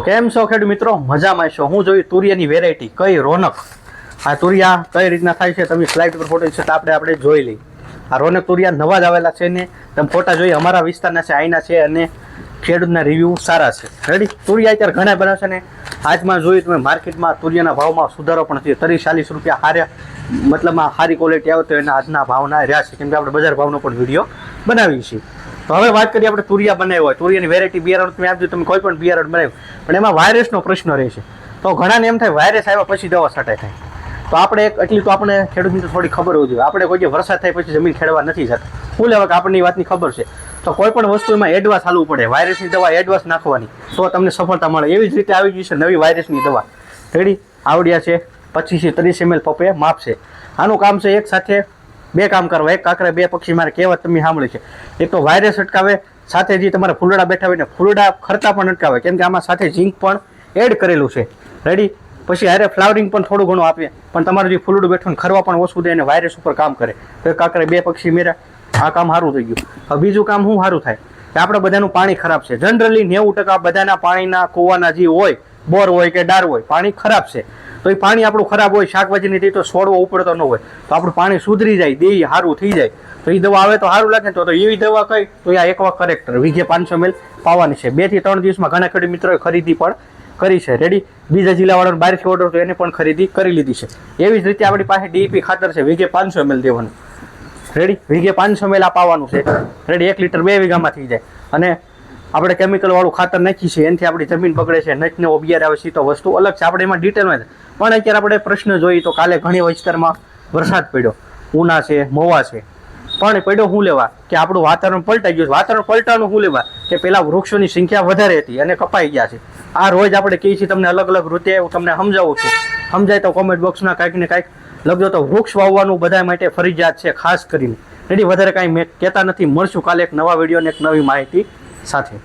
કેમ છો ખેડૂત મિત્રો? મજામાં છો? હું જોયું તુરિયાની વેરાયટી કઈ રોનક. આ તુરિયા કઈ રીતના થાય છે તમે સ્લાઇડ પર ફોટો છે તો આપણે જોઈ લઈએ. આ રોનક તુરિયા નવા જ આવેલા છે ને તમે ફોટા જોઈ અમારા વિસ્તારના છે, આઈના છે અને ખેડૂતના રિવ્યૂ સારા છે. રેડી તુરિયા અત્યારે ઘણા બધા છે ને આજમાં જોયું તમે માર્કેટમાં તુરિયાના ભાવમાં સુધારો પણ થયો. 30-40 રૂપિયા હારે મતલબમાં સારી ક્વોલિટી આવે તો એના આજના ભાવના રહ્યા છે, કેમ કે આપણે બજાર ભાવનો પણ વિડીયો બનાવીએ છીએ. તો હવે વાત કરીએ આપણે તુરિયા બનાવ્યો હોય, તુરિયાની વેરાયટી બિયારણ તમે આપજો, તમે કોઈ પણ બિયારણ બનાવ્યું પણ એમાં વાયરસનો પ્રશ્ન રહે છે. તો ઘણાને એમ થાય વાયરસ આવ્યા પછી દવા છટાઈ થાય. તો આપણે એટલી તો આપણે ખેડૂત મિત્રો થોડી ખબર હોવી જોઈએ. આપણે કોઈ વરસાદ થાય પછી જમીન ખેડવા નથી જતા. શું લેવા કે આપણને એ વાતની ખબર છે. તો કોઈ પણ વસ્તુ એમાં એડવાન્સ ચાલવું પડે. વાયરસની દવા એડવાન્સ નાખવાની તો તમને સફળતા મળે. એવી જ રીતે આવી ગઈ છે નવી વાયરસની દવા. રેડી આવડ્યા છે 25 થી 30 ml પપે માપ છે. આનું કામ છે એક સાથે બે કામ કરવા, એક કાંકરે બે પક્ષી. મારે કહેવત તમે સાંભળી છે. એક તો વાયરસ અટકાવે, સાથે જે તમારા ફૂલડા બેઠા હોય ને ફૂલડા ખરતા પણ અટકાવે, કેમ કે આમાં સાથે ઝીંક પણ એડ કરેલું છે. રેડી પછી હારે ફ્લાવરિંગ પણ થોડું ઘણું આપીએ, પણ તમારું જે ફૂલડું બેઠું ને ખરવા પણ ઓછું દે અને વાયરસ ઉપર કામ કરે. તો એક કાંકરે બે પક્ષી મેરા આ કામ સારું થઈ ગયું. હવે બીજું કામ શું સારું થાય કે આપણે બધાનું પાણી ખરાબ છે. જનરલી 90% બધાના પાણીના કૂવાના જે હોય, બોર હોય કે ડાર હોય, પાણી ખરાબ છે. તો એ પાણી આપણું ખરાબ હોય, શાકભાજીની તે તો છોડવો ઉપડતો ન હોય, તો આપણું પાણી સુધરી જાય, દેહ સારું થઈ જાય. તો એ દવા આવે તો સારું લાગે. તો એવી દવા કઈ તો આ એકવા કરેક્ટર વીઘે 500 ml પાવાની છે. 2 થી 3 દિવસમાં ઘણા ખેડૂત મિત્રોએ ખરીદી પણ કરી છે. રેડી બીજા જિલ્લાવાળાને બહારથી ઓર્ડર તો એને પણ ખરીદી કરી લીધી છે. એવી જ રીતે આપણી પાસે DAP ખાતર છે, વીઘે 500 ml દેવાનું. રેડી વીઘે 500 ml પાવાનું છે. રેડી 1 લીટર 2 વીઘામાં થઈ જાય. અને આપણે કેમિકલવાળું ખાતર નાખીએ છીએ એનાથી આપણી જમીન બગડે છે, નચને બિયાર આવે છે, તો વસ્તુ અલગ છે. આપણે એમાં ડિટેલમાં પણ અત્યારે આપણે પ્રશ્ન જોઈએ તો કાલે ઘણી વિસ્તારમાં વરસાદ પડ્યો, ઉના છે, મોવા છે, પણ પડ્યો શું લેવા કે આપણું વાતાવરણ પલટાઈ ગયું. વાતાવરણ પલટાનું શું લેવા કે પેલા વૃક્ષોની સંખ્યા વધારે હતી અને કપાઈ ગયા છે. આ રોજ આપણે કહીએ છીએ તમને અલગ અલગ રીતે હું તમને સમજાવું છું. સમજાય તો કોમેન્ટ બોક્સમાં કાંઈક ને કાંઈક લખજો. તો વૃક્ષ વાવવાનું બધા માટે ફરજિયાત છે ખાસ કરીને. રેડી વધારે કાંઈ મેં કહેતા નથી. મળશું કાલે એક નવા વિડીયો અને એક નવી માહિતી સાથે.